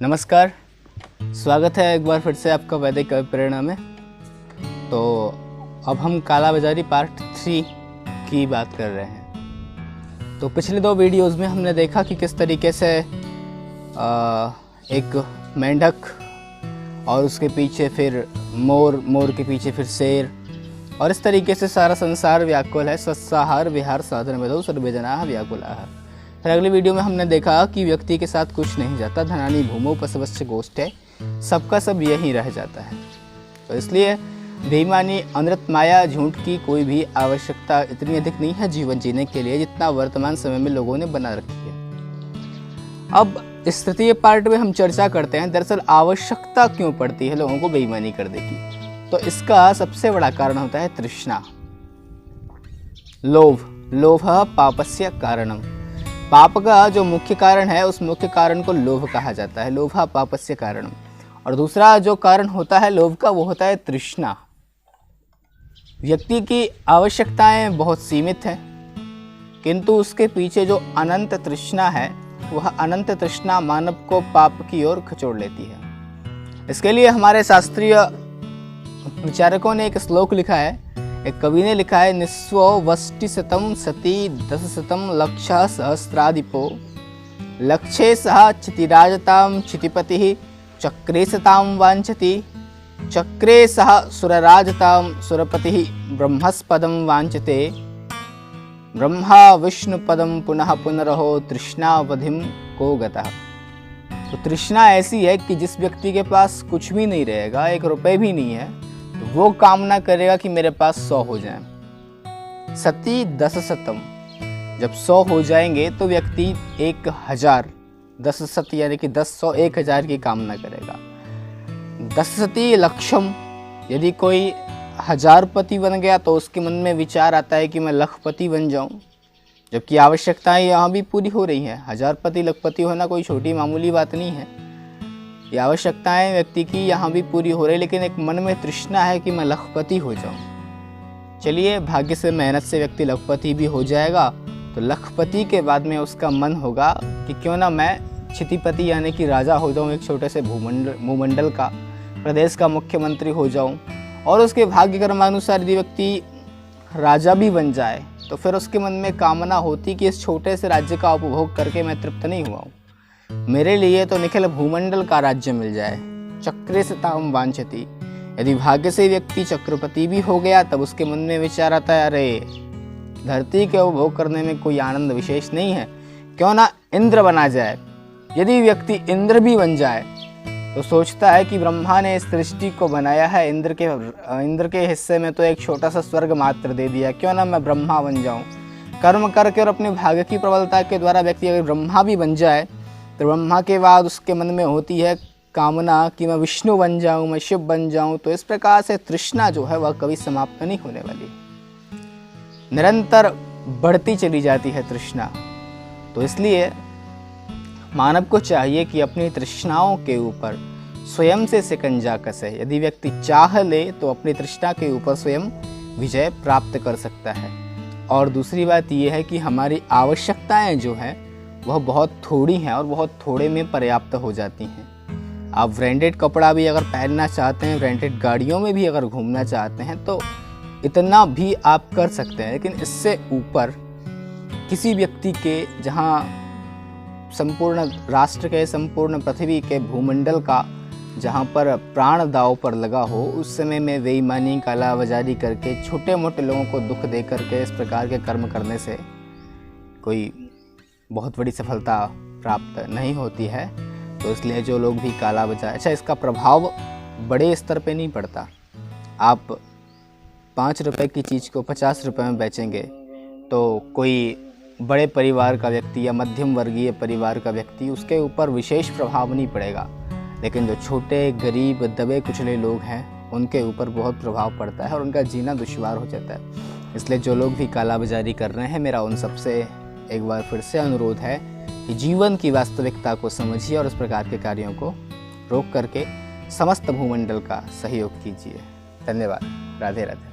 नमस्कार, स्वागत है एक बार फिर से आपका वैदिक कवि प्रेरणा में। तो अब हम काला बाजारी पार्ट 3 की बात कर रहे हैं। तो पिछले 2 वीडियोज़ में हमने देखा कि किस तरीके से एक मेंढक और उसके पीछे फिर मोर, मोर के पीछे फिर शेर, और इस तरीके से सारा संसार व्याकुल है। सस्साहार विहार साधन विदो सर्वे जनाः व्याकुलाः। फिर अगली वीडियो में हमने देखा कि व्यक्ति के साथ कुछ नहीं जाता, धनानि भूमौ पशवस्य गोष्ठे, सबका सब यही रह जाता है। तो इसलिए बेईमानी, अमृत माया, झूठ की कोई भी आवश्यकता इतनी अधिक नहीं है जीवन जीने के लिए जितना वर्तमान समय में लोगों ने बना रखी है। अब इस तृतीय पार्ट में हम चर्चा करते हैं दरअसल आवश्यकता क्यों पड़ती है लोगों को बेईमानी करने की। तो इसका सबसे बड़ा कारण होता है तृष्णा, लोभ। लोभः पापस्य कारणम। पाप का जो मुख्य कारण है उस मुख्य कारण को लोभ कहा जाता है। लोभः पापस्य कारणम। और दूसरा जो कारण होता है लोभ का वो होता है तृष्णा। व्यक्ति की आवश्यकताएं बहुत सीमित हैं, किंतु उसके पीछे जो अनंत तृष्णा है वह अनंत तृष्णा मानव को पाप की ओर खिंचोड़ लेती है। इसके लिए हमारे शास्त्रीय विचारकों ने एक श्लोक लिखा है, एक कवि ने लिखा है, निस्वो वष्टि शतम सती 10 शतम लक्षः सहस्राधिपो लक्ष्ये सह क्षितिराजतां क्षितिपतिः चक्रे सतां वाञ्छति चक्रे सह सुरराजतां सुरपतिः ब्रह्मस्पदं वाञ्छते ब्रह्मा विष्णुपदं पुनः पुनरहो तृष्णावधिं को गतः। तो तृष्णा ऐसी है कि जिस व्यक्ति के पास कुछ भी नहीं रहेगा, 1 रुपये भी नहीं है, वो कामना करेगा कि मेरे पास 100 हो जाए। सती 10 शतम, जब 100 हो जाएंगे तो व्यक्ति 1000, 10 सती यानी कि 10 100 1000 की कामना करेगा। 10 सती लक्षम, यदि कोई 1000पति बन गया तो उसके मन में विचार आता है कि मैं लखपति बन जाऊं, जबकि आवश्यकताएं यहाँ भी पूरी हो रही हैं। 1000पति लखपति होना कोई छोटी मामूली बात नहीं है। ये आवश्यकताएं व्यक्ति की यहाँ भी पूरी हो रही, लेकिन एक मन में तृष्णा है कि मैं लखपति हो जाऊं। चलिए, भाग्य से, मेहनत से व्यक्ति लखपति भी हो जाएगा, तो लखपति के बाद में उसका मन होगा कि क्यों ना मैं क्षितिपति यानी कि राजा हो जाऊं, एक छोटे से भूमंडल का, प्रदेश का मुख्यमंत्री हो जाऊं। और उसके भाग्य कर्मानुसार यदि व्यक्ति राजा भी बन जाए तो फिर उसके मन में कामना होती कि इस छोटे से राज्य का उपभोग करके मैं तृप्त नहीं हुआ हूँ, मेरे लिए तो निखिल भूमंडल का राज्य मिल जाए। चक्रे सतां वाञ्छति। यदि भाग्य से व्यक्ति चक्रपति भी हो गया तब उसके मन में विचार आता है, अरे धरती के उपभोग करने में कोई आनंद विशेष नहीं है, क्यों ना इंद्र बना जाए। यदि व्यक्ति इंद्र भी बन जाए तो सोचता है कि ब्रह्मा ने इस सृष्टि को बनाया है, इंद्र के हिस्से में तो एक छोटा सा स्वर्ग मात्र दे दिया, क्यों ना मैं ब्रह्मा बन जाऊं। कर्म करके और अपने भाग्य की प्रबलता के द्वारा व्यक्ति अगर ब्रह्मा भी बन जाए तो ब्रह्मा के बाद उसके मन में होती है कामना कि मैं विष्णु बन जाऊं, मैं शिव बन जाऊं। तो इस प्रकार से तृष्णा जो है वह कभी समाप्त नहीं होने वाली, निरंतर बढ़ती चली जाती है तृष्णा। तो इसलिए मानव को चाहिए कि अपनी तृष्णाओं के ऊपर स्वयं से शिकंजा कसे। यदि व्यक्ति चाह ले तो अपनी तृष्णा के ऊपर स्वयं विजय प्राप्त कर सकता है। और दूसरी बात यह है कि हमारी आवश्यकताएं जो हैं वह बहुत थोड़ी हैं और बहुत थोड़े में पर्याप्त हो जाती हैं। आप ब्रांडेड कपड़ा भी अगर पहनना चाहते हैं, ब्रांडेड गाड़ियों में भी अगर घूमना चाहते हैं तो इतना भी आप कर सकते हैं, लेकिन इससे ऊपर किसी व्यक्ति के, जहां संपूर्ण राष्ट्र के, संपूर्ण पृथ्वी के, भूमंडल का जहां पर प्राण दांव पर लगा हो, उस समय में बेईमानी, कालाबाजारी करके, छोटे मोटे लोगों को दुख दे करके इस प्रकार के कर्म करने से कोई बहुत बड़ी सफलता प्राप्त नहीं होती है। तो इसलिए जो लोग भी कालाबाजारी, अच्छा, इसका प्रभाव बड़े स्तर पे नहीं पड़ता। आप 5 रुपए की चीज़ को 50 रुपए में बेचेंगे तो कोई बड़े परिवार का व्यक्ति या मध्यम वर्गीय परिवार का व्यक्ति, उसके ऊपर विशेष प्रभाव नहीं पड़ेगा, लेकिन जो छोटे, गरीब, दबे कुचले लोग हैं उनके ऊपर बहुत प्रभाव पड़ता है और उनका जीना दुश्वार हो जाता है। इसलिए जो लोग भी कालाबाजारी कर रहे हैं, मेरा उन सबसे एक बार फिर से अनुरोध है कि जीवन की वास्तविकता को समझिए और इस प्रकार के कार्यों को रोक करके समस्त भूमंडल का सहयोग कीजिए। धन्यवाद। राधे राधे।